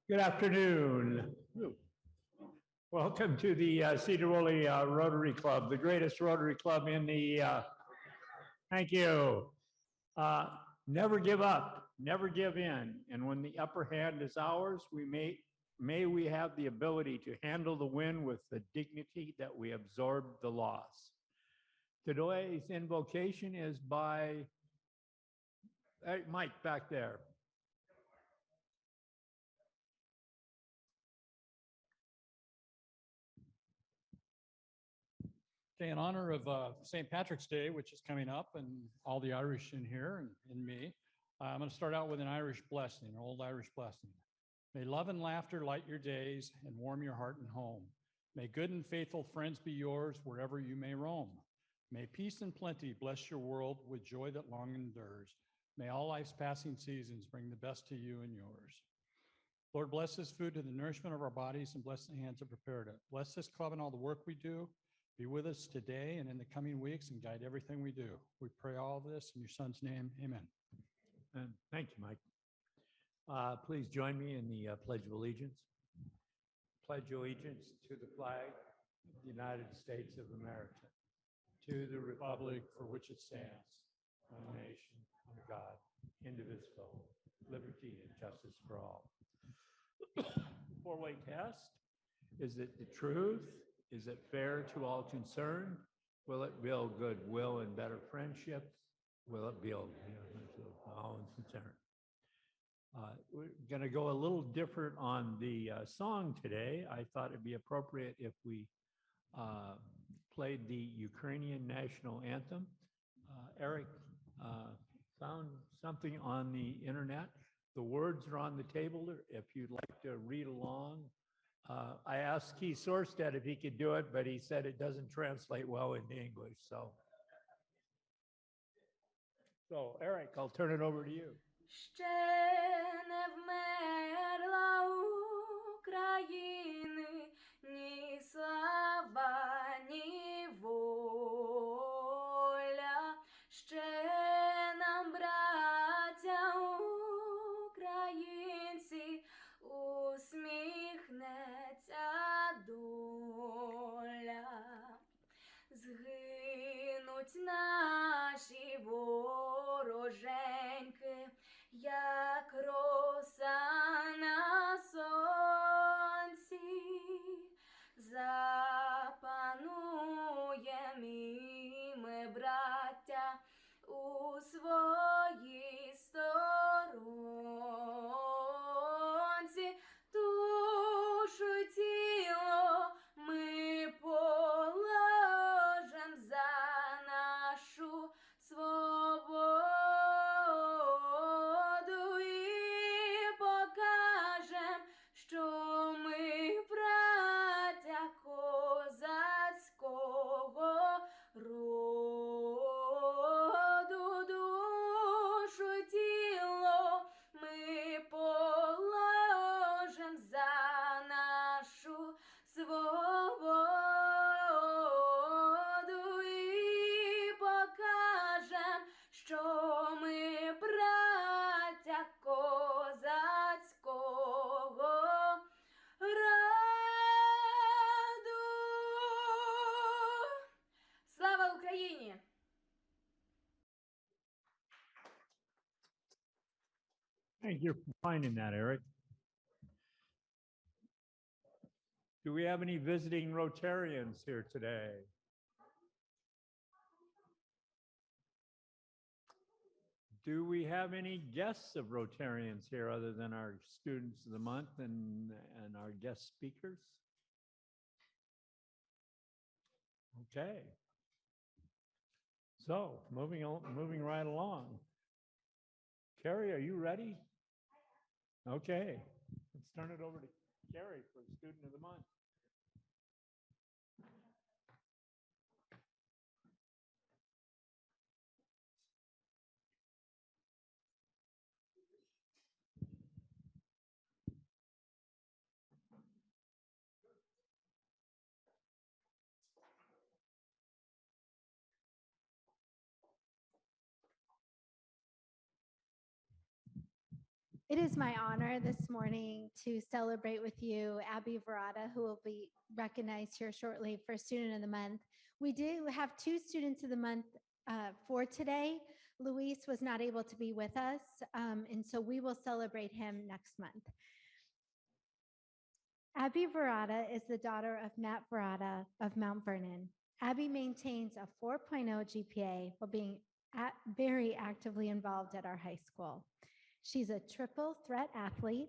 Good afternoon. Welcome to the Sedro Woolley Rotary Club, the greatest Rotary Club in the, thank you. Never give up, never give in. And when the upper hand is ours, may we have the ability to handle the win with the dignity that we absorb the loss. Today's invocation is by Mike back there. Okay, in honor of St. Patrick's Day, which is coming up, and all the Irish in here and me, I'm going to start out with an Irish blessing, an old Irish blessing. May love and laughter light your days and warm your heart and home. May good and faithful friends be yours wherever you may roam. May peace and plenty bless your world with joy that long endures. May all life's passing seasons bring the best to you and yours. Lord, bless this food to the nourishment of our bodies and bless the hands that prepared it. Bless this club and all the work we do. Be with us today and in the coming weeks and guide everything we do. We pray all of this in your son's name. Amen. And thank you, Mike. Please join me in the Pledge of Allegiance. Pledge allegiance to the flag of the United States of America, to the republic for which it stands, one nation, under God, indivisible, liberty and justice for all. Four-way test. Is it the truth? Is it fair to all concerned? Will it build goodwill and better friendships? Will it build all concerned? We're going to go a little different on the song today. I thought it'd be appropriate if we played the Ukrainian national anthem. Eric found something on the internet. The words are on the table if you'd like to read along. I asked Keith Sorstead if he could do it, but he said it doesn't translate well into English. So Eric, I'll turn it over to you. Ще не вмерла України ні слава, ні воля. Ще нам, браття українці, усміхнеться доля. Згинуть наші вороженьки, як роса на сонці. Запануєм і ми, браття, у своїй сторонці. Душу й тіло ми положим за нашу свободу і покажем, що ми браття козацького роду. Душу й тіло ми положим за нашу свободу і покажем, що ми браття козацького роду. Слава Україні! Thank you for finding that, Eric. Do we have any visiting Rotarians here today? Do we have any guests of Rotarians here other than our students of the month and our guest speakers? Okay. So moving right along. Carrie, are you ready? Okay, let's turn it over to Carrie for the student of the month. It is my honor this morning to celebrate with you Abby Verada, who will be recognized here shortly for Student of the Month. We do have 2 Students of the Month for today. Luis was not able to be with us, and so we will celebrate him next month. Abby Verada is the daughter of Matt Verada of Mount Vernon. Abby maintains a 4.0 GPA while being very actively involved at our high school. She's a triple threat athlete.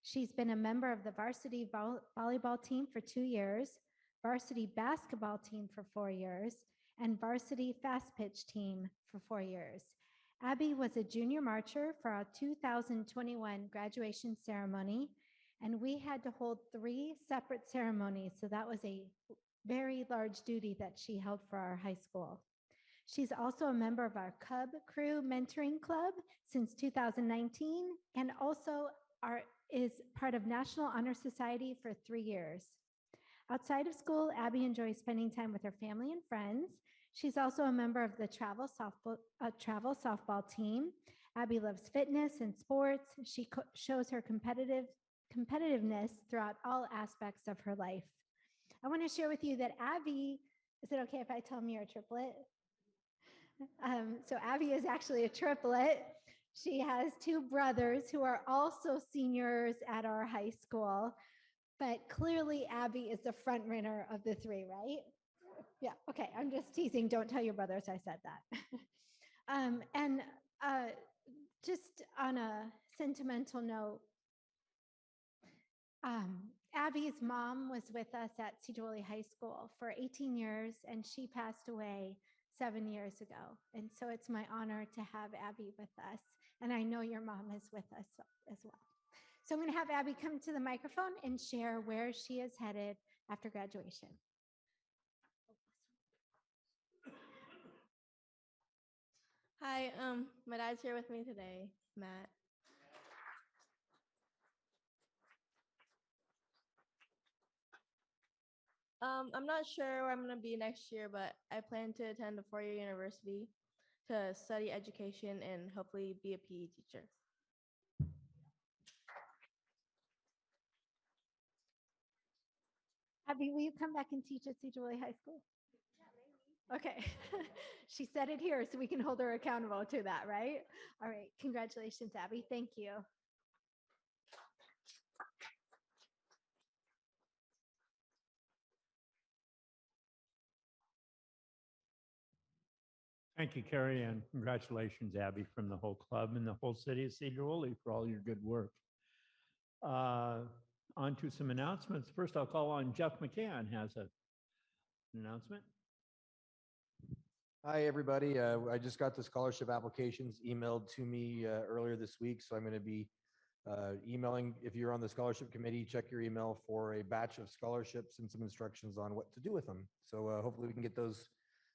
She's been a member of the varsity volleyball team for 2 years, varsity basketball team for 4 years, and varsity fast pitch team for 4 years. Abby was a junior marcher for our 2021 graduation ceremony, and we had to hold 3 separate ceremonies, so that was a very large duty that she held for our high school. She's also a member of our Cub Crew Mentoring Club since 2019 and also is part of National Honor Society for 3 years. Outside of school, Abby enjoys spending time with her family and friends. She's also a member of the travel softball team. Abby loves fitness and sports. She shows her competitiveness throughout all aspects of her life. I want to share with you that Abby, is it okay if I tell them you're a triplet? So Abby is actually a triplet. She has 2 brothers who are also seniors at our high school, but clearly Abby is the front runner of the 3, right? Yeah, okay, I'm just teasing. Don't tell your brothers I said that. Just on a sentimental note, Abby's mom was with us at Sedro Woolley High School for 18 years, and she passed away 7 years ago. And so it's my honor to have Abby with us. And I know your mom is with us as well. So I'm going to have Abby come to the microphone and share where she is headed after graduation. Hi, my dad's here with me today, Matt. I'm not sure where I'm going to be next year, but I plan to attend a 4-year university to study education and hopefully be a PE teacher. Abby, will you come back and teach at Sedro Woolley High School? Okay. She said it here so we can hold her accountable to that, right? All right. Congratulations, Abby. Thank you. Thank you, Carrie, and congratulations, Abby, from the whole club and the whole city of Sedro Woolley for all your good work. On to some announcements. First, I'll call on Jeff McCann has an announcement. Hi, everybody. I just got the scholarship applications emailed to me earlier this week, so I'm going to be emailing. If you're on the scholarship committee, check your email for a batch of scholarships and some instructions on what to do with them. So hopefully we can get those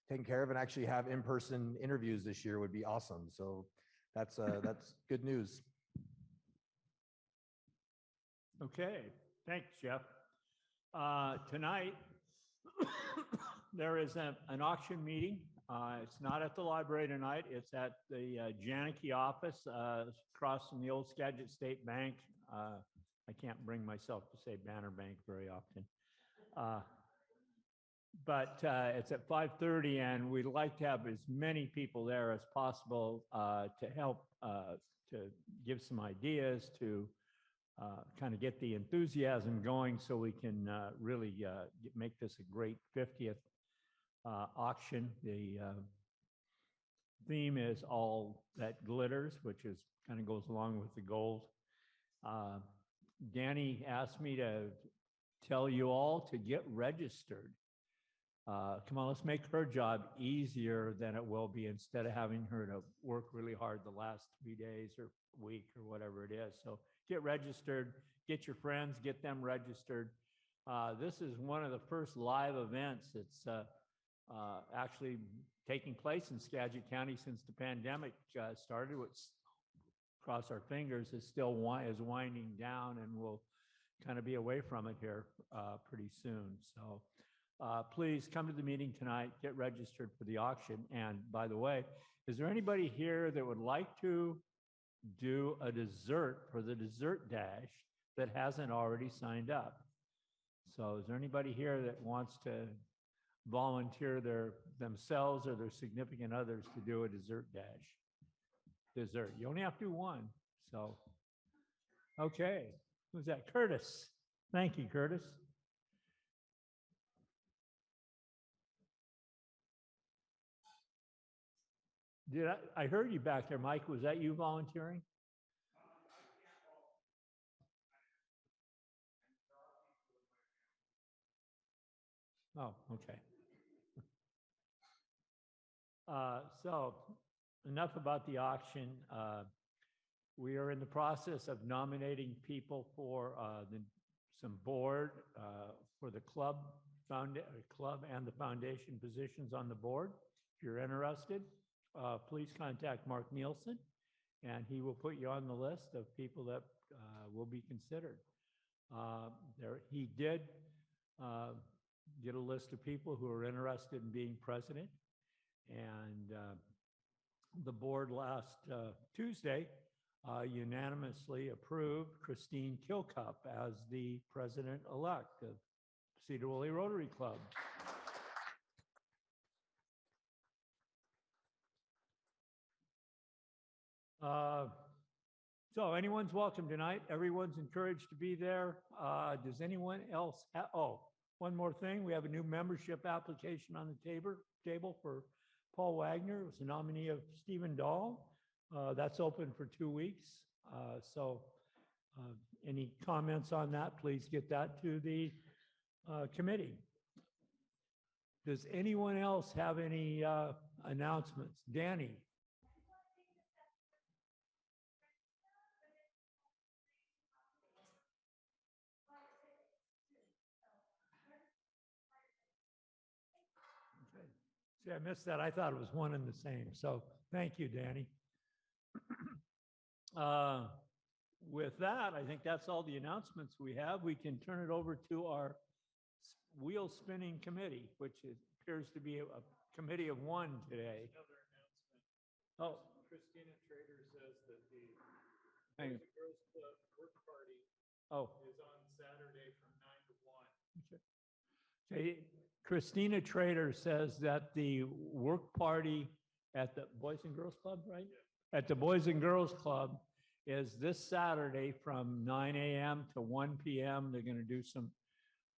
taken care of and actually have in-person interviews this year would be awesome. So that's good news. Okay, thanks, Jeff. Tonight, there is an auction meeting. It's not at the library tonight. It's at the Janicki office across from the old Skagit State Bank. I can't bring myself to say Banner Bank very often. But it's at 5:30, and we'd like to have as many people there as possible to help to give some ideas, to kind of get the enthusiasm going so we can really make this a great 50th auction. The theme is all that glitters, which is kind of goes along with the gold. Danny asked me to tell you all to get registered. Come on, let's make her job easier than it will be instead of having her to work really hard the last 3 days or week or whatever it is. So get registered, get your friends, get them registered. This is one of the first live events that's actually taking place in Skagit County since the pandemic started. What's cross our fingers is still winding down, and we'll kind of be away from it here pretty soon. So please come to the meeting tonight, get registered for the auction. And by the way, is there anybody here that would like to do a dessert for the dessert dash that hasn't already signed up. So is there anybody here that wants to volunteer themselves or their significant others to do a dessert dash? Dessert. You only have to do one. So, okay. Who's that? Curtis. Thank you, Curtis. I heard you back there, Mike. Was that you volunteering? Oh, okay. So enough about the auction. We are in the process of nominating people for some board for the club and the foundation positions on the board. If you're interested, please contact Mark Nielsen, and he will put you on the list of people that will be considered. He did get a list of people who are interested in being president, and the board last Tuesday unanimously approved Christine Kilcup as the president-elect of Sedro Woolley Rotary Club. So anyone's welcome tonight. Everyone's encouraged to be there. Does anyone else oh, one more thing. We have a new membership application on the table for Paul Wagner, who's a nominee of Stephen Dahl. That's open for 2 weeks. So any comments on that, please get that to the committee. Does anyone else have any announcements? Danny? Okay. See, I missed that. I thought it was one and the same. So thank you, Danny. With that, I think that's all the announcements we have. We can turn it over to our wheel spinning committee, which appears to be a committee of one today. Another announcement. Oh, Christina Trader says that the hang on. Boys and Girls Club work party Oh, is on Saturday from 9 to 1. okay. Christina Trader says that the work party at the Boys and Girls Club, right? At the Boys and Girls Club is this Saturday from 9 a.m. to 1 p.m. They're going to do some,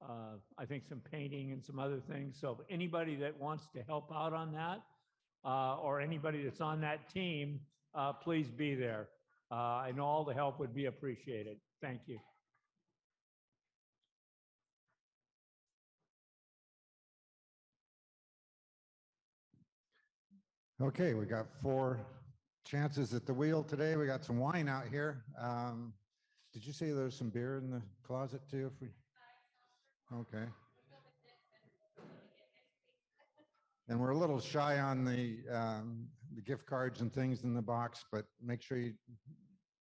I think, some painting and some other things. So if anybody that wants to help out on that, or anybody that's on that team, please be there. I know all the help would be appreciated. Thank you. Okay, we got 4 chances at the wheel today. We got some wine out here. Did you say there's some beer in the closet too? Okay. And we're a little shy on the gift cards and things in the box, but make sure you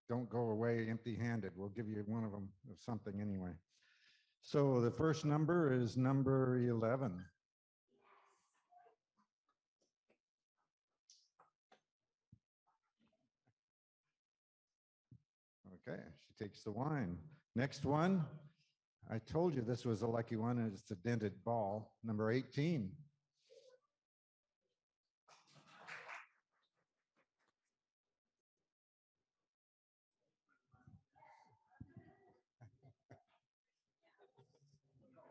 don't go away empty-handed. We'll give you one of them of something anyway. So the first number is number 11. Okay, she takes the wine. Next one, I told you this was a lucky one, and it's a dented ball, number 18.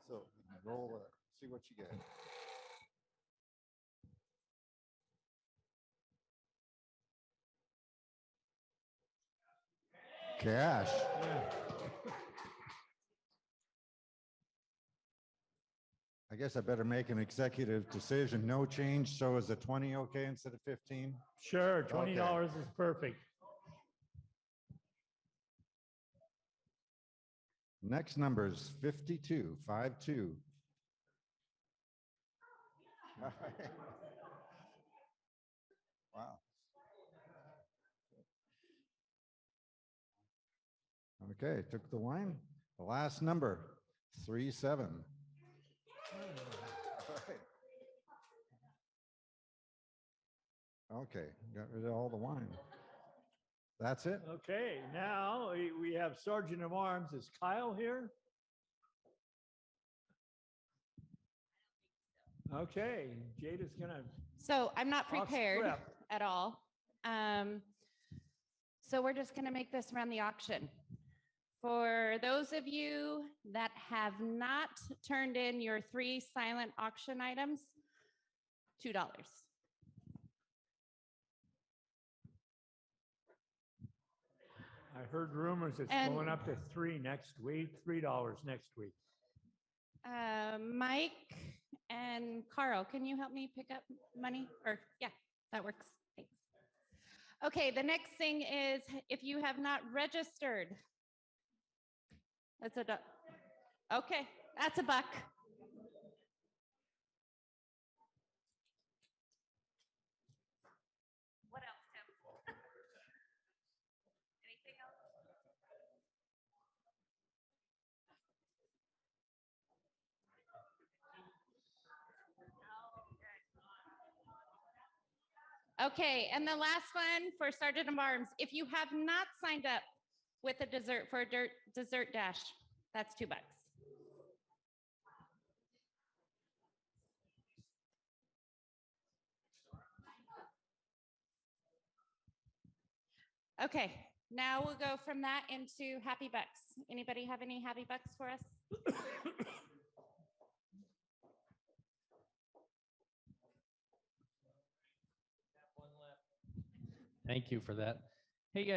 So roll it, see what you get. Cash. I guess I better make an executive decision. No change. So is a 20 okay instead of 15? Sure, $20 is perfect. Next number is 52, 52. Wow. Okay, took the wine. The last number, 37. Okay, got rid of all the wine. That's it. Okay, now we have Sergeant of Arms. Is Kyle here? Okay, Jada's gonna So I'm not off prepared script. at all. So we're just gonna make this run the auction. For those of you that have not turned in your 3 silent auction items, $2. I heard rumors it's And- going up to $3 next week, $3 next week. Mike and Carl, can you help me pick up money? Or, yeah, that works. Thanks. Okay, the next thing is if you have not registered. That's a duck. Okay, that's a buck. What else, Tim? Anything else? Okay, and the last one for Sergeant of Arms, if you have not signed up with a dessert for a dessert dash, that's $2. Okay, now we'll go from that into happy bucks. Anybody have any happy bucks for us? Thank you for that. Hey,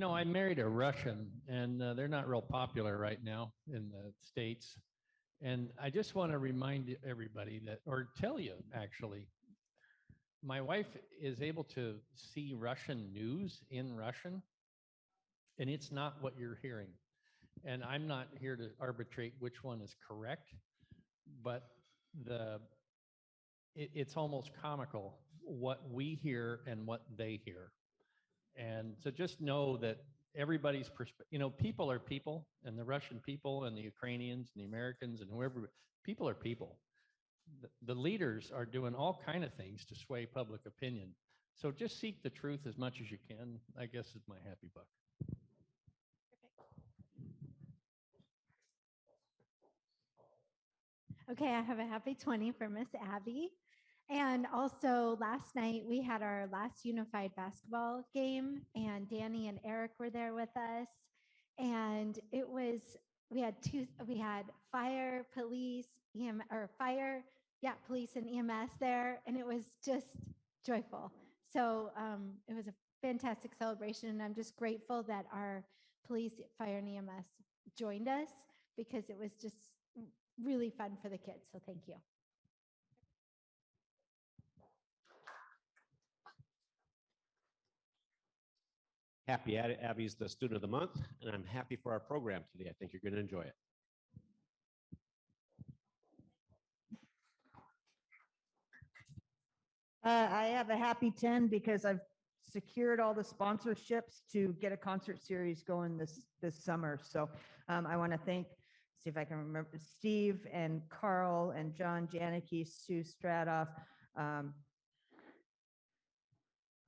I married a Russian, and they're not real popular right now in the States. And I just want to remind everybody that, or tell you actually, my wife is able to see Russian news in Russian, and it's not what you're hearing. And I'm not here to arbitrate which one is correct, but it's almost comical what we hear and what they hear. And so just know that everybody's perspective, people are people, and the Russian people and the Ukrainians and the Americans and whoever, people are people. The leaders are doing all kind of things to sway public opinion. So just seek the truth as much as you can, I guess is my happy buck. Okay, I have a happy 20 for Miss Abby. And also last night we had our last unified basketball game, and Danny and Eric were there with us. And we had fire, police, police and EMS there, and it was just joyful. So it was a fantastic celebration, and I'm just grateful that our police, fire, and EMS joined us, because it was just really fun for the kids. So thank you. Happy Abby's the student of the month, and I'm happy for our program today. I think you're going to enjoy it. I have a happy 10 because I've secured all the sponsorships to get a concert series going this summer. So I want to see if I can remember, Steve and Carl and John Janicki, Sue Stradoff.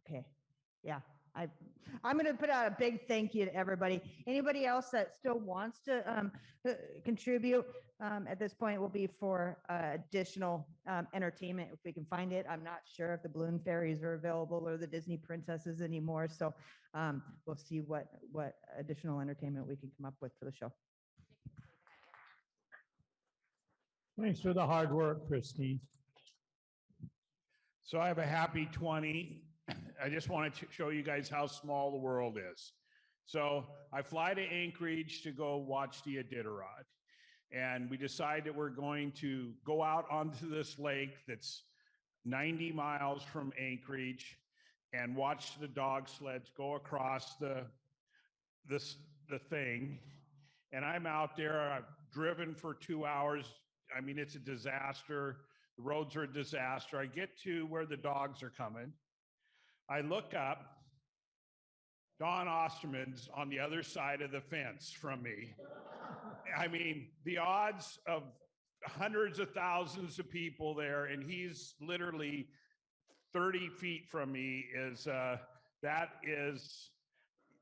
Okay, yeah. I'm going to put out a big thank you to everybody. Anybody else that still wants to contribute at this point will be for additional entertainment if we can find it. I'm not sure if the balloon fairies are available or the Disney princesses anymore. So we'll see what additional entertainment we can come up with for the show. Thanks for the hard work, Christine. So I have a happy 20. I just wanted to show you guys how small the world is. So I fly to Anchorage to go watch the Iditarod. And we decide that we're going to go out onto this lake that's 90 miles from Anchorage and watch the dog sleds go across the thing. And I'm out there, I've driven for 2 hours. I mean, it's a disaster. The roads are a disaster. I get to where the dogs are coming. I look up, Don Osterman's on the other side of the fence from me. I mean, the odds of hundreds of thousands of people there, and he's literally 30 feet from me, is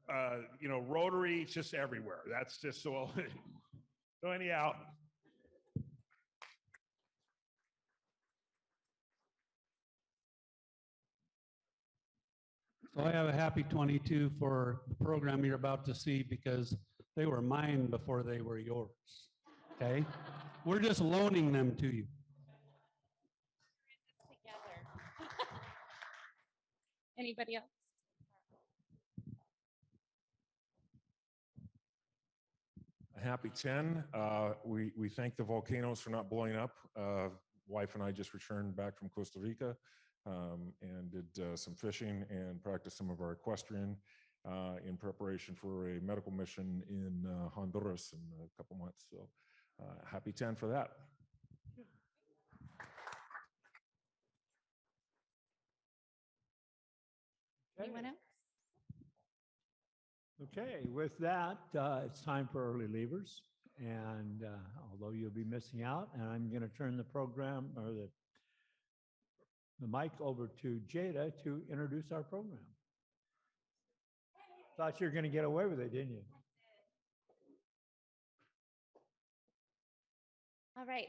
Rotary, it's just everywhere. That's just so, so anyhow. So I have a happy 22 for the program you're about to see because they were mine before they were yours. Okay? We're just loaning them to you. Together. Anybody else? Happy 10. We thank the volcanoes for not blowing up. Wife and I just returned back from Costa Rica and did some fishing and practiced some of our equestrian in preparation for a medical mission in Honduras in a couple months. So happy 10 for that. Anyone else? Okay, with that, it's time for early leavers. And although you'll be missing out, and I'm going to turn the program or the mic over to Jada to introduce our program. Thought you were going to get away with it, didn't you? All right.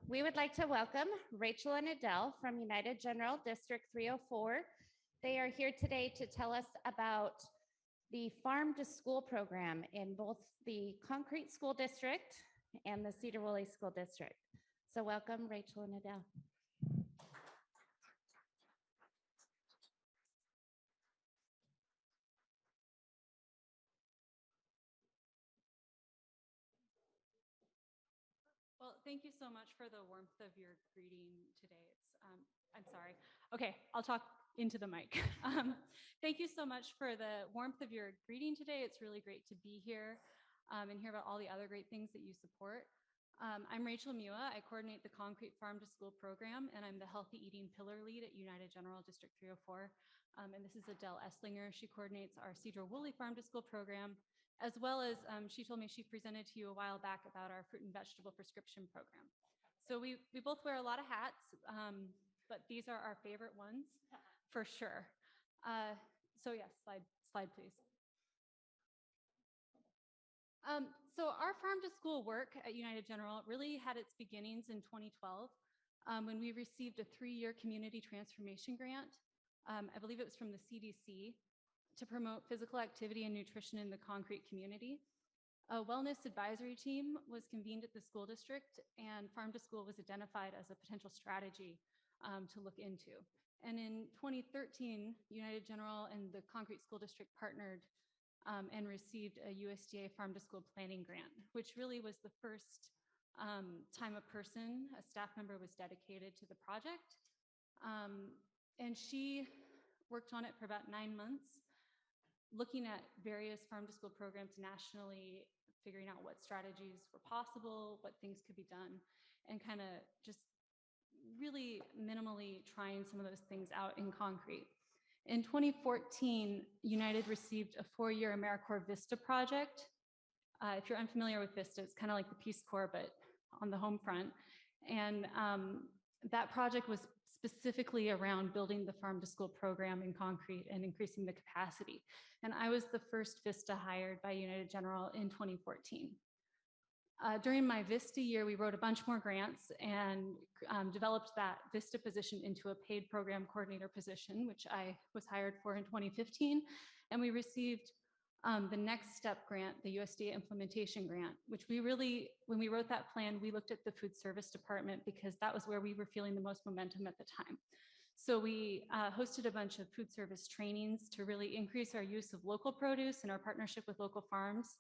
We would like to welcome Rachel and Adele from United General District 304. They are here today to tell us about the Farm to School program in both the Concrete School District and the Sedro Woolley School District. So welcome, Rachel and Adele. Well, thank you so much for the warmth of your greeting today. I'm sorry. Okay, I'll talk into the mic. Thank you so much for the warmth of your greeting today. It's really great to be here and hear about all the other great things that you support. I'm Rachel Mua. I coordinate the Concrete Farm to School program, and I'm the Healthy Eating Pillar Lead at United General District 304. And this is Adele Esslinger. She coordinates our Sedro Woolley Farm to School program, as well as she told me she presented to you a while back about our fruit and vegetable prescription program. So we both wear a lot of hats, but these are our favorite ones for sure. So yes, slide please. So our farm to school work at United General really had its beginnings in 2012 when we received a 3-year community transformation grant. I believe it was from the CDC to promote physical activity and nutrition in the concrete community. A wellness advisory team was convened at the school district, and farm to school was identified as a potential strategy to look into. And in 2013, United General and the Concrete School District partnered and received a USDA Farm to School Planning Grant, which really was the first time a staff member was dedicated to the project. And she worked on it for about 9 months, looking at various farm to school programs nationally, figuring out what strategies were possible, what things could be done, and kind of just really minimally trying some of those things out in concrete. In 2014, United received a 4-year AmeriCorps Vista project. If you're unfamiliar with Vista, it's kind of like the Peace Corps, but on the home front. And that project was specifically around building the farm to school program in concrete and increasing the capacity. And I was the first Vista hired by United General in 2014. During my Vista year, we wrote a bunch more grants and developed that Vista position into a paid program coordinator position, which I was hired for in 2015. And we received the Next Step grant, the USDA implementation grant, which we really, when we wrote that plan, we looked at the food service department because that was where we were feeling the most momentum at the time. So we hosted a bunch of food service trainings to really increase our use of local produce and our partnership with local farms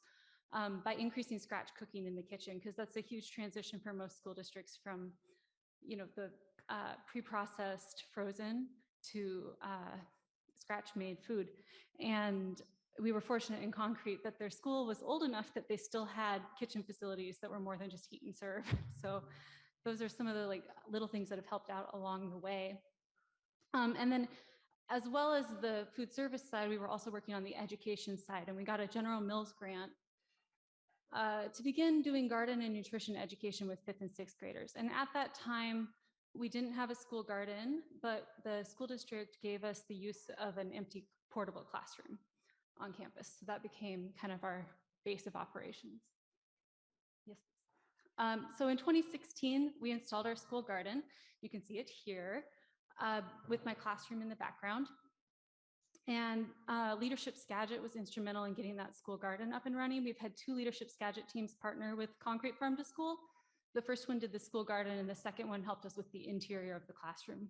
by increasing scratch cooking in the kitchen, because that's a huge transition for most school districts from, the pre-processed frozen to scratch made food. And we were fortunate in concrete that their school was old enough that they still had kitchen facilities that were more than just heat and serve. So those are some of the little things that have helped out along the way. And then as well as the food service side, we were also working on the education side, and we got a General Mills grant to begin doing garden and nutrition education with 5th and 6th graders. And at that time, we didn't have a school garden, but the school district gave us the use of an empty portable classroom. on campus. So that became kind of our base of operations. Yes. So in 2016, we installed our school garden. You can see it here with my classroom in the background. And Leadership Skagit was instrumental in getting that school garden up and running. We've had 2 Leadership Skagit teams partner with Concrete Farm to School. The first one did the school garden, and the second one helped us with the interior of the classroom.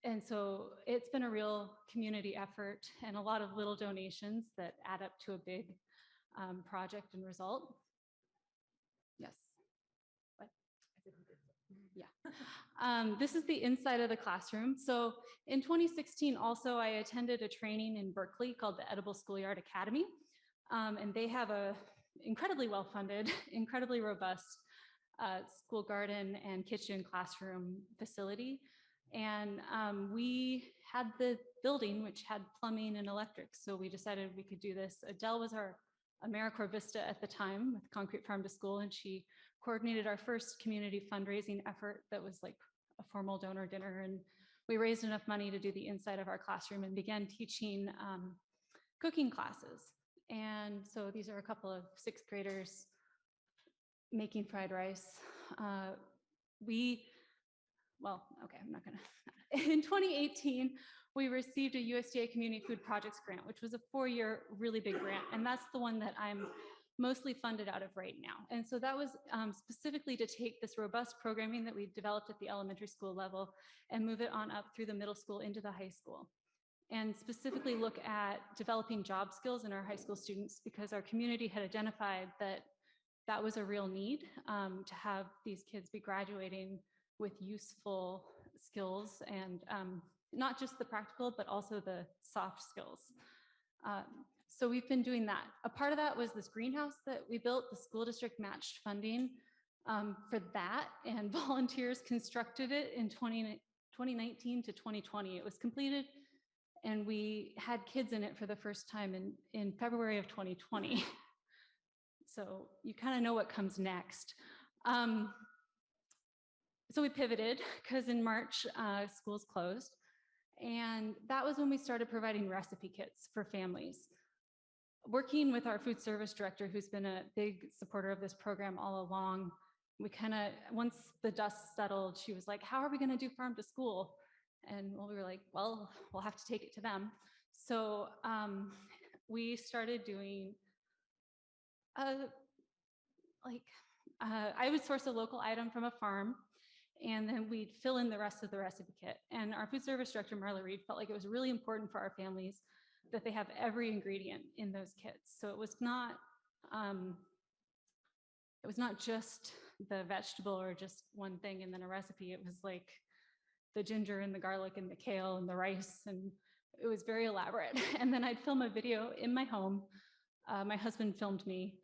And so it's been a real community effort and a lot of little donations that add up to a big project and result. Yes. What? Yeah. This is the inside of the classroom. So in 2016, also, I attended a training in Berkeley called the Edible Schoolyard Academy. And they have a incredibly well-funded, incredibly robust school garden and kitchen classroom facility. And we had the building, which had plumbing and electric. So we decided we could do this. Adele was our AmeriCorps Vista at the time with Concrete Farm to School, and she coordinated our first community fundraising effort that was like a formal donor dinner. And we raised enough money to do the inside of our classroom and began teaching cooking classes. And so these are a couple of 6th graders making fried rice. Well, okay, I'm not gonna. In 2018, we received a USDA Community Food Projects grant, which was a 4-year really big grant. And that's the one that I'm mostly funded out of right now. And so that was specifically to take this robust programming that we developed at the elementary school level and move it on up through the middle school into the high school. And specifically look at developing job skills in our high school students, because our community had identified that that was a real need to have these kids be graduating with useful skills, and not just the practical, but also the soft skills. So we've been doing that. A part of that was this greenhouse that we built. The school district matched funding for that, and volunteers constructed it in 2019 to 2020. It was completed, and we had kids in it for the first time in February of 2020. So you kind of know what comes next. So we pivoted because in March, schools closed. And that was when we started providing recipe kits for families. Working with our food service director, who's been a big supporter of this program all along, we kind of, once the dust settled, she was like, how are we going to do farm to school? And we were like, well, we'll have to take it to them. So we started doing I would source a local item from a farm, and then we'd fill in the rest of the recipe kit. And our food service director, Marla Reed, felt like it was really important for our families that they have every ingredient in those kits. So it was not just the vegetable or just one thing and then a recipe. It was like the ginger and the garlic and the kale and the rice, and it was very elaborate. And then I'd film a video in my home. My husband filmed me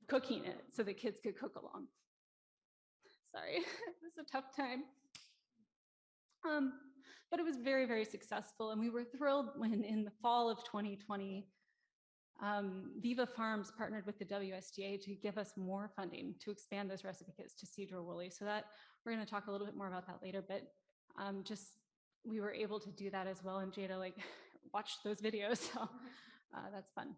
cooking it so the kids could cook along. Sorry, it was a tough time. But it was very, very successful. And we were thrilled when in the fall of 2020, Viva Farms partnered with the WSDA to give us more funding to expand those recipe kits to Sedro Woolley. So that we're going to talk a little bit more about that later, but just we were able to do that as well. And Jada watched those videos, so that's fun.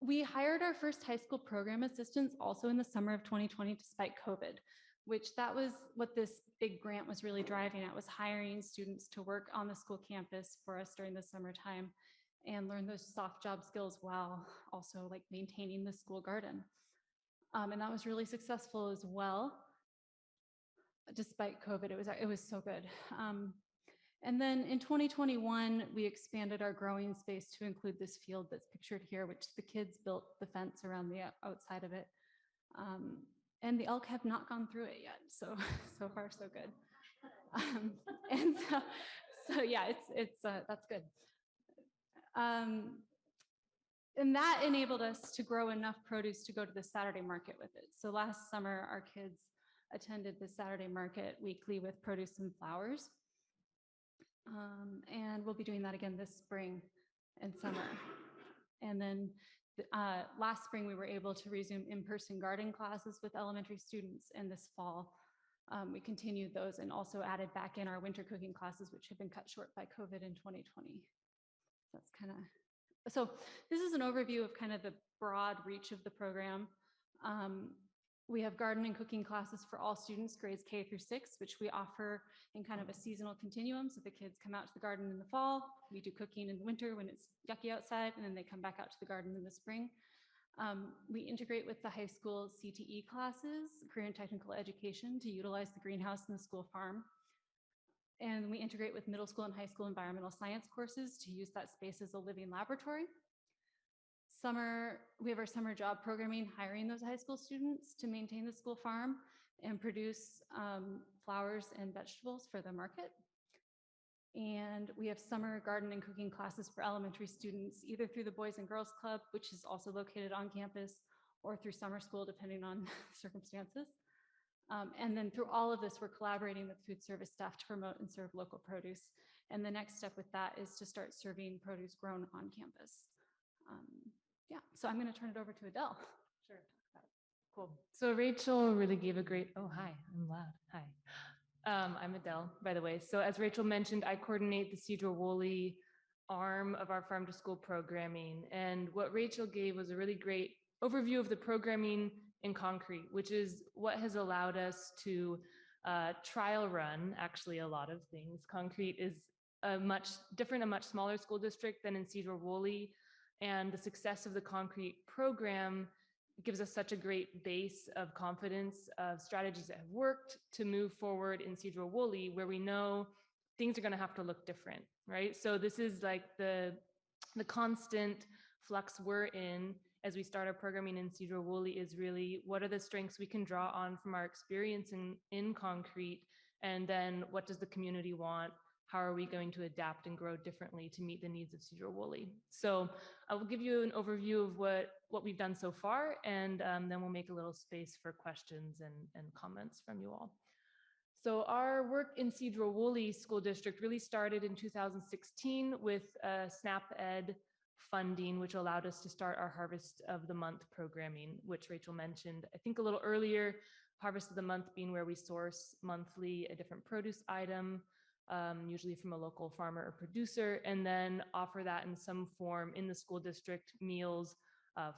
We hired our first high school program assistants also in the summer of 2020 despite COVID, which that was what this big grant was really driving at, was hiring students to work on the school campus for us during the summertime and learn those soft job skills while also maintaining the school garden. And that was really successful as well. Despite COVID, it was so good. And then in 2021, we expanded our growing space to include this field that's pictured here, which the kids built the fence around the outside of it. And the elk have not gone through it yet, so far so good. And so yeah, that's good. And that enabled us to grow enough produce to go to the Saturday market with it. So last summer, our kids attended the Saturday market weekly with produce and flowers. And we'll be doing that again this spring and summer. And then last spring, we were able to resume in-person garden classes with elementary students, and this fall, We continued those and also added back in our winter cooking classes, which have been cut short by COVID in 2020. That's kind of, so this is an overview of kind of the broad reach of the program. We have garden and cooking classes for all students, grades K through 6, which we offer in kind of a seasonal continuum. So the kids come out to the garden in the fall, we do cooking in the winter when it's yucky outside, and then they come back out to the garden in the spring. We integrate with the high school CTE classes, career and technical education, to utilize the greenhouse and the school farm. And we integrate with middle school and high school environmental science courses to use that space as a living laboratory. We have our summer job programming, hiring those high school students to maintain the school farm and produce flowers and vegetables for the market. And we have summer garden and cooking classes for elementary students, either through the Boys and Girls Club, which is also located on campus, or through summer school, depending on circumstances. And then through all of this, we're collaborating with food service staff to promote and serve local produce. And the next step with that is to start serving produce grown on campus. Yeah, so I'm going to turn it over to Adele. Sure. Cool. So Rachel really gave a great, oh, hi, I'm loud. Hi. I'm Adele, by the way. So as Rachel mentioned, I coordinate the Sedro Woolley arm of our farm to school programming. And what Rachel gave was a really great overview of the programming in concrete, which is what has allowed us to trial run actually a lot of things. Concrete is a much smaller school district than in Sedro Woolley. And the success of the concrete program gives us such a great base of confidence of strategies that have worked to move forward in Sedro Woolley, where we know things are going to have to look different, right? So this is like the constant flux we're in as we start our programming in Sedro Woolley is really what are the strengths we can draw on from our experience in concrete, and then what does the community want? How are we going to adapt and grow differently to meet the needs of Sedro Woolley? So I will give you an overview of what we've done so far, and then we'll make a little space for questions and comments from you all. So our work in Sedro Woolley School District really started in 2016 with SNAP Ed funding, which allowed us to start our Harvest of the Month programming, which Rachel mentioned, I think a little earlier, Harvest of the Month being where we source monthly a different produce item, usually from a local farmer or producer, and then offer that in some form in the school district meals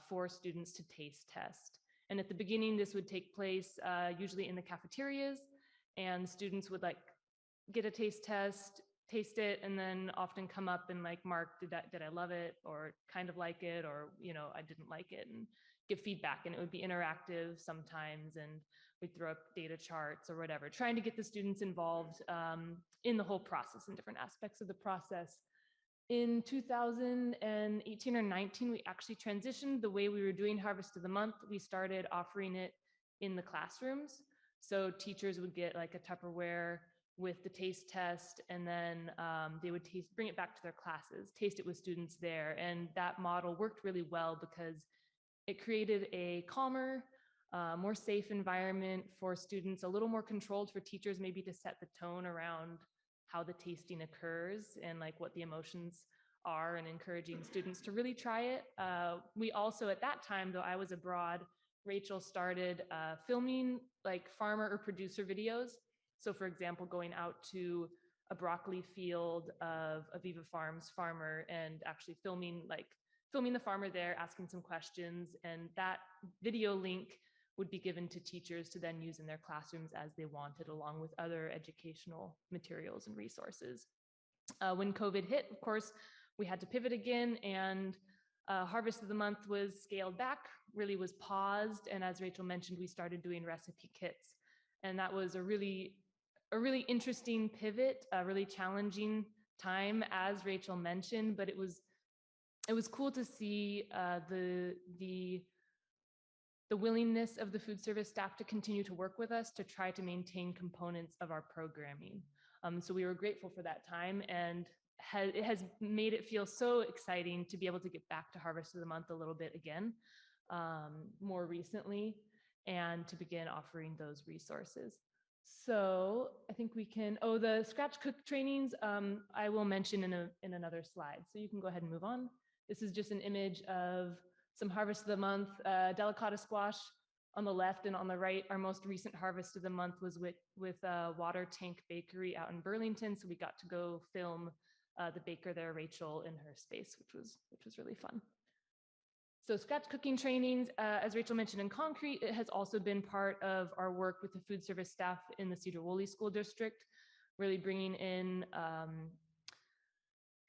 for students to taste test. And at the beginning, this would take place usually in the cafeterias, and students would like get a taste test, taste it, and then often come up and like mark, did I love it, or kind of like it, or I didn't like it, and give feedback. And it would be interactive sometimes, and we'd throw up data charts or whatever, trying to get the students involved in the whole process and different aspects of the process. In 2018 or 19, we actually transitioned the way we were doing Harvest of the Month. We started offering it in the classrooms. So teachers would get like a Tupperware with the taste test, and then they would bring it back to their classes, taste it with students there. And that model worked really well because it created a calmer, more safe environment for students, a little more controlled for teachers maybe to set the tone around how the tasting occurs and like what the emotions are, and encouraging students to really try it. We also, at that time, though I was abroad, Rachel started filming like farmer or producer videos. So for example, going out to a broccoli field of Aviva Farms farmer and actually filming the farmer there, asking some questions, and that video link would be given to teachers to then use in their classrooms as they wanted, along with other educational materials and resources. When COVID hit, of course, we had to pivot again, and Harvest of the Month was scaled back, really was paused, and as Rachel mentioned, we started doing recipe kits. And that was a really interesting pivot, a really challenging time, as Rachel mentioned, but it was cool to see the willingness of the food service staff to continue to work with us to try to maintain components of our programming. So we were grateful for that time, and it has made it feel so exciting to be able to get back to Harvest of the Month a little bit again, more recently, and to begin offering those resources. So I think we can, the scratch cook trainings, I will mention in another slide. So you can go ahead and move on. This is just an image of some Harvest of the Month delicata squash on the left, and on the right, our most recent harvest of the month was with Water Tank Bakery out in Burlington. So we got to go film the baker there, Rachel, in her space, which was really fun. So scratch cooking trainings, as Rachel mentioned in concrete, it has also been part of our work with the food service staff in the Sedro Woolley School District, really bringing in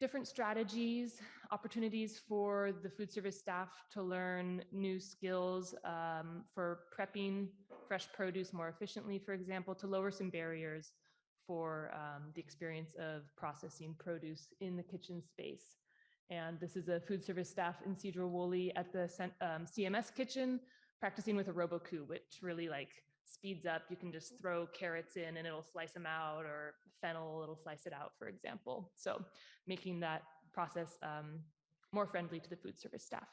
different strategies, opportunities for the food service staff to learn new skills for prepping fresh produce more efficiently, for example, to lower some barriers for the experience of processing produce in the kitchen space. And this is a food service staff in Sedro Woolley at the CMS kitchen, practicing with a RoboCoo, which really like speeds up. You can just throw carrots in and it'll slice them out, or fennel, it'll slice it out, for example. So making that process more friendly to the food service staff.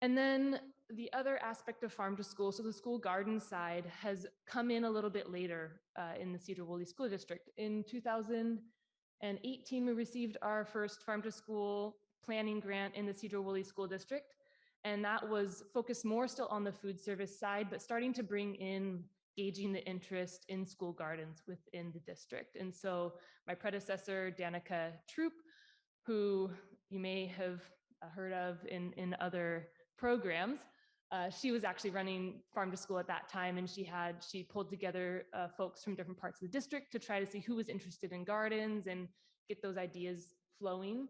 And then the other aspect of farm to school, so the school garden side, has come in a little bit later in the Sedro Woolley School District. In 2018, we received our first farm to school planning grant in the Sedro Woolley School District. And that was focused more still on the food service side, but starting to bring in gauging the interest in school gardens within the district. And so my predecessor, Danica Troop, who you may have heard of in other programs, she was actually running farm to school at that time, and she pulled together folks from different parts of the district to try to see who was interested in gardens and get those ideas flowing.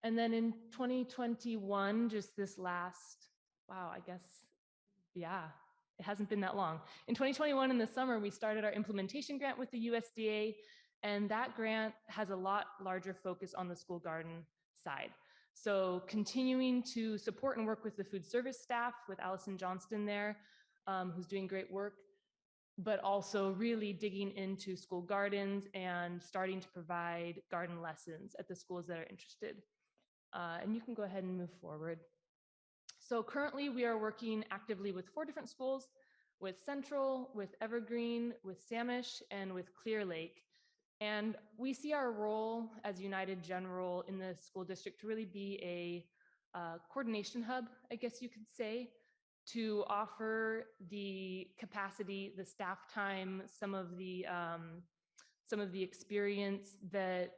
And then in 2021, just this last, wow, I guess, yeah, it hasn't been that long. In 2021, in the summer, we started our implementation grant with the USDA, and that grant has a lot larger focus on the school garden side. So continuing to support and work with the food service staff, with Allison Johnston there, who's doing great work, but also really digging into school gardens and starting to provide garden lessons at the schools that are interested. And you can go ahead and move forward. So currently we are working actively with 4 different schools, with Central, with Evergreen, with Samish, and with Clear Lake. And we see our role as United General in the school district to really be a coordination hub, I guess you could say, to offer the capacity, the staff time, some of the experience that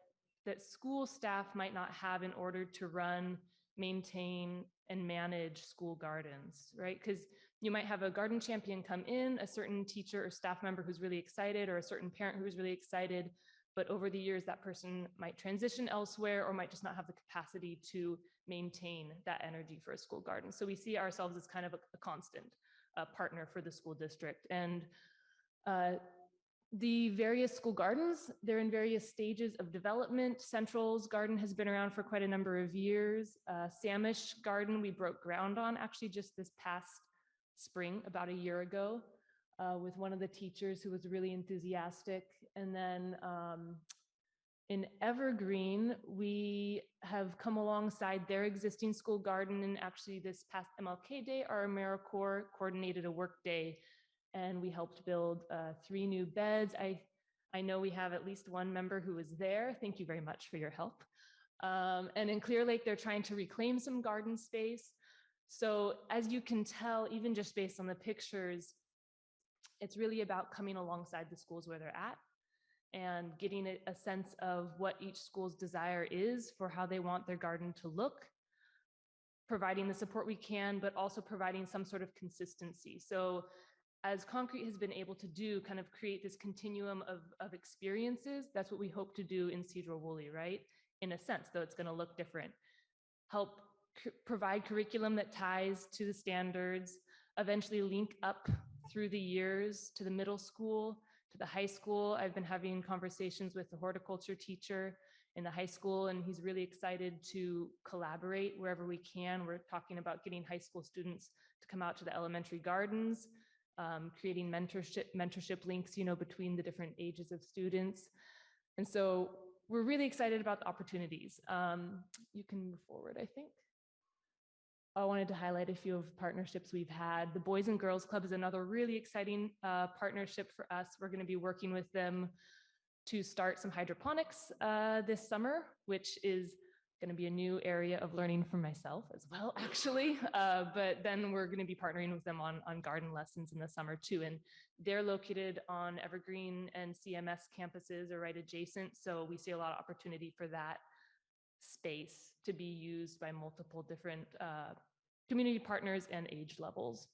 school staff might not have in order to run, maintain, and manage school gardens, right? Because you might have a garden champion come in, a certain teacher or staff member who's really excited, or a certain parent who's really excited, but over the years that person might transition elsewhere or might just not have the capacity to maintain that energy for a school garden. So we see ourselves as kind of a constant partner for the school district. And the various school gardens, they're in various stages of development. Central's garden has been around for quite a number of years. Samish garden, we broke ground on actually just this past spring, about a year ago, with one of the teachers who was really enthusiastic. And then in Evergreen, we have come alongside their existing school garden, and actually this past MLK Day, our AmeriCorps coordinated a work day, and we helped build 3 new beds. I know we have at least one member who was there. Thank you very much for your help. And in Clear Lake, they're trying to reclaim some garden space. So as you can tell, even just based on the pictures, it's really about coming alongside the schools where they're at and getting a sense of what each school's desire is for how they want their garden to look, providing the support we can, but also providing some sort of consistency. So as Concrete has been able to do, kind of create this continuum of experiences, that's what we hope to do in Sedro Woolley, right? In a sense, though it's gonna look different. Help provide curriculum that ties to the standards, eventually link up through the years to the middle school, to the high school. I've been having conversations with the horticulture teacher in the high school, and he's really excited to collaborate wherever we can. We're talking about getting high school students to come out to the elementary gardens, creating mentorship links, between the different ages of students. And so we're really excited about the opportunities. You can move forward, I think. I wanted to highlight a few of partnerships we've had. The Boys and Girls Club is another really exciting partnership for us. We're going to be working with them to start some hydroponics this summer, which is going to be a new area of learning for myself as well, actually. But then we're going to be partnering with them on garden lessons in the summer too. And they're located on Evergreen and CMS campuses are right adjacent. So we see a lot of opportunity for that space to be used by multiple different community partners and age levels.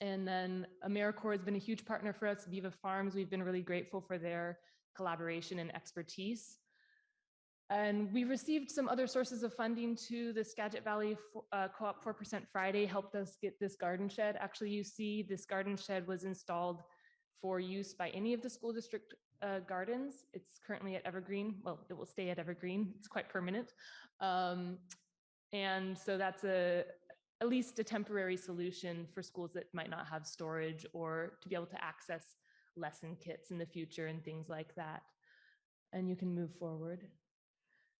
And then AmeriCorps has been a huge partner for us. Viva Farms, we've been really grateful for their collaboration and expertise. And we received some other sources of funding too. The Skagit Valley Co-op 4% Friday helped us get this garden shed. Actually, you see this garden shed was installed for use by any of the school district gardens. It's currently at Evergreen. Well, it will stay at Evergreen. It's quite permanent. And so that's at least a temporary solution for schools that might not have storage or to be able to access lesson kits in the future and things like that. And you can move forward.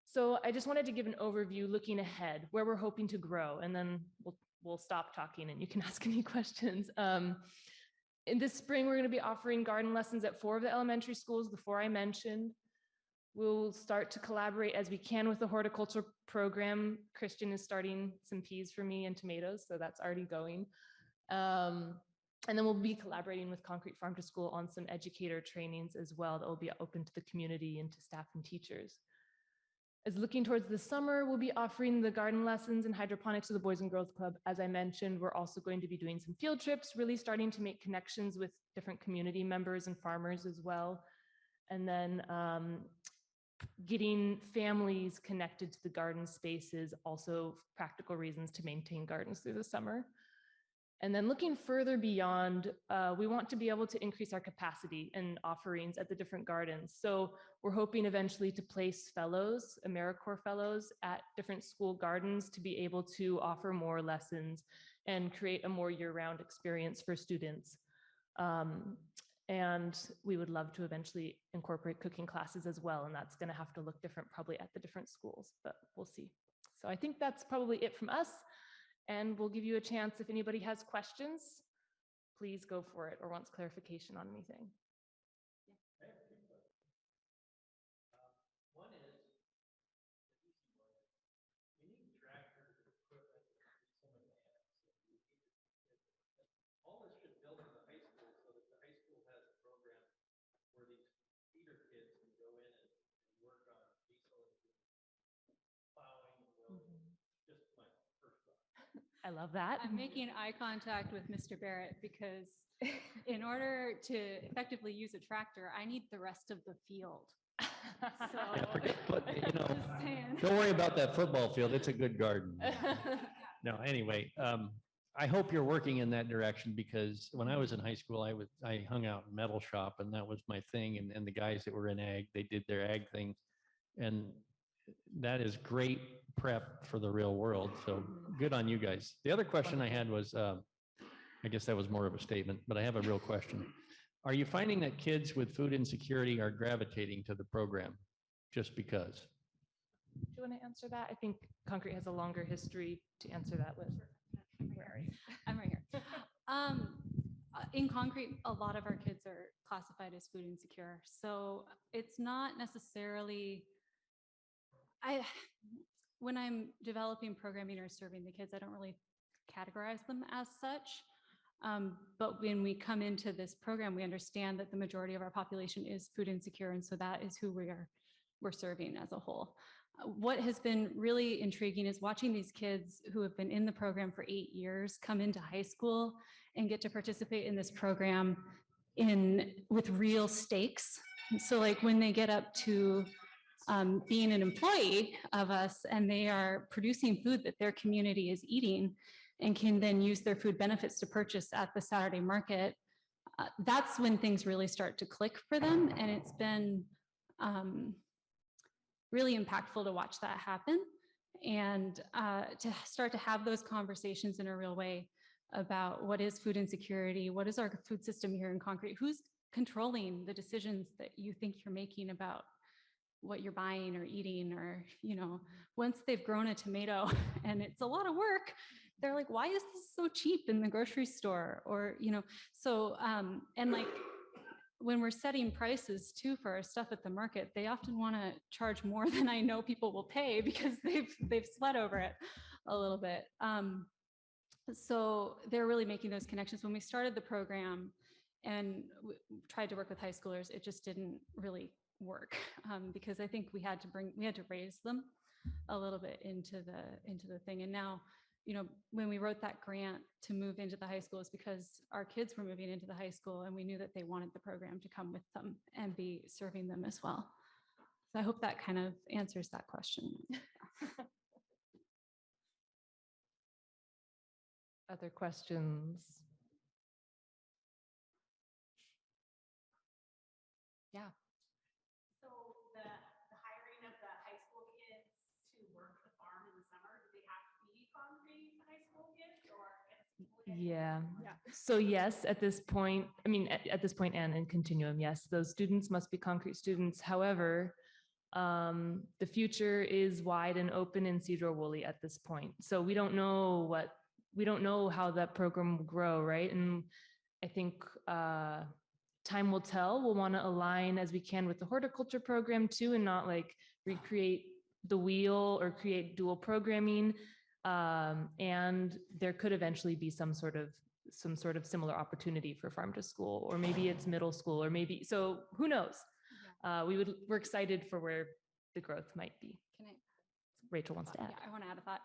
So I just wanted to give an overview looking ahead where we're hoping to grow, and then we'll stop talking and you can ask any questions. In this spring, we're going to be offering garden lessons at 4 of the elementary schools, the 4 I mentioned. We'll start to collaborate as we can with the horticulture program. Christian is starting some peas for me and tomatoes, so that's already going. And then we'll be collaborating with Concrete Farm to School on some educator trainings as well that will be open to the community and to staff and teachers. As looking towards the summer, we'll be offering the garden lessons and hydroponics to the Boys and Girls Club. As I mentioned, we're also going to be doing some field trips, really starting to make connections with different community members and farmers as well. And then getting families connected to the garden spaces, also practical reasons to maintain gardens through the summer. And then looking further beyond, we want to be able to increase our capacity and offerings at the different gardens. So we're hoping eventually to place fellows, AmeriCorps fellows at different school gardens to be able to offer more lessons and create a more year-round experience for students. And we would love to eventually incorporate cooking classes as well. And that's going to have to look different probably at the different schools, but we'll see. So I think that's probably it from us. And we'll give you a chance if anybody has questions, please go for it or wants clarification on anything. One is, you need tractors, equipment, some of that. All this should build in the high school so that the high school has a program where these feeder kids can go in and work on diesel and plowing. Just my first thought. I love that. I'm making eye contact with Mr. Barrett because in order to effectively use a tractor, I need the rest of the field. So, just saying. Don't worry about that football field. It's a good garden. No, anyway, I hope you're working in that direction because when I was in high school, I hung out in metal shop and that was my thing. And the guys that were in ag, they did their ag thing. And that is great prep for the real world. So good on you guys. The other question I had was, I guess that was more of a statement, but I have a real question. Are you finding that kids with food insecurity are gravitating to the program just because? Do you want to answer that? I think Concrete has a longer history to answer that with. I'm right here. In Concrete, a lot of our kids are classified as food insecure. So it's not necessarily, when I'm developing programming or serving the kids, I don't really categorize them as such. But when we come into this program, we understand that the majority of our population is food insecure. And so that is who we're serving as a whole. What has been really intriguing is watching these kids who have been in the program for 8 years come into high school and get to participate in this program with real stakes. So like when they get up to being an employee of us and they are producing food that their community is eating and can then use their food benefits to purchase at the Saturday market, that's when things really start to click for them. And it's been really impactful to watch that happen and to start to have those conversations in a real way about what is food insecurity, what is our food system here in Concrete, who's controlling the decisions that you think you're making about what you're buying or eating, or, you know, once they've grown a tomato and it's a lot of work, they're like, why is this so cheap in the grocery store? Or, you know, so, and like when we're setting prices too for our stuff at the market, they often want to charge more than I know people will pay because they've sweat over it a little bit. So they're really making those connections. When we started the program and tried to work with high schoolers, it just didn't really work because I think we had to raise them a little bit into the thing. And now, when we wrote that grant to move into the high school, it's because our kids were moving into the high school and we knew that they wanted the program to come with them and be serving them as well. So I hope that kind of answers that question. Other questions? Yeah. So the hiring of the high school kids to work the farm in the summer, do they have to be concrete high school kids or? Yeah. So yes, at this point, I mean, at this point and in continuum, yes, those students must be concrete students. However, the future is wide and open in Sedro Woolley at this point. So we don't know how that program will grow, right? And I think time will tell. We'll want to align as we can with the horticulture program too, and not like recreate the wheel or create dual programming. And there could eventually be some sort of similar opportunity for farm to school, or maybe it's middle school, or maybe, so who knows? We're excited for where the growth might be. Can I? Rachel wants to add. Yeah, I want to add a thought.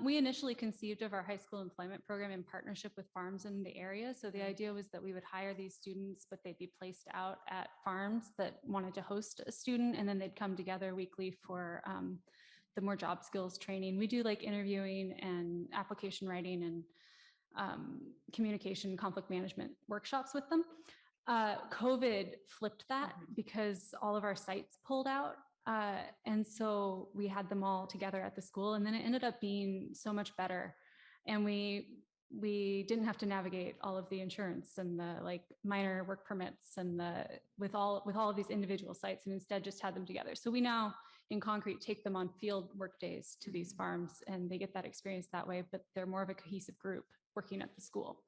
We initially conceived of our high school employment program in partnership with farms in the area. So the idea was that we would hire these students, but they'd be placed out at farms that wanted to host a student, and then they'd come together weekly for the more job skills training. We do like interviewing and application writing and communication, conflict management workshops with them. COVID flipped that because all of our sites pulled out. And so we had them all together at the school, and then it ended up being so much better. And we didn't have to navigate all of the insurance and the like minor work permits and with all of these individual sites, and instead just had them together. So we now in concrete take them on field work days to these farms, and they get that experience that way, but they're more of a cohesive group working at the school.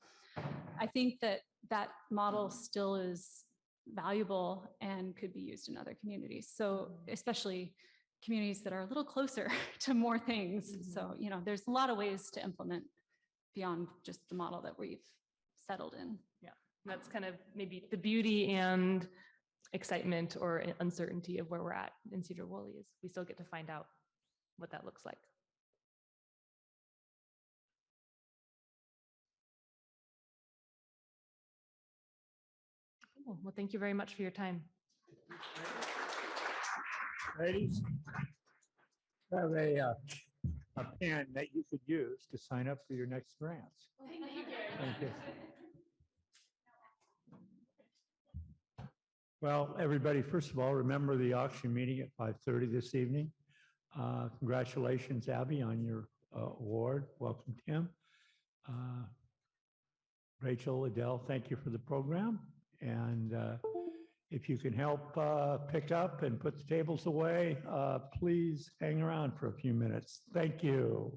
I think that model still is valuable and could be used in other communities. So especially communities that are a little closer to more things. So, there's a lot of ways to implement beyond just the model that we've settled in. Yeah, that's kind of maybe the beauty and excitement or uncertainty of where we're at in Sedro Woolley is we still get to find out what that looks like. Well, thank you very much for your time. Ladies, I have a pen that you could use to sign up for your next grants. Thank you. Well, everybody, first of all, remember the auction meeting at 5:30 this evening. Congratulations, Abby, on your award. Welcome, Tim. Rachel, Adele, thank you for the program. And if you can help pick up and put the tables away, please hang around for a few minutes. Thank you.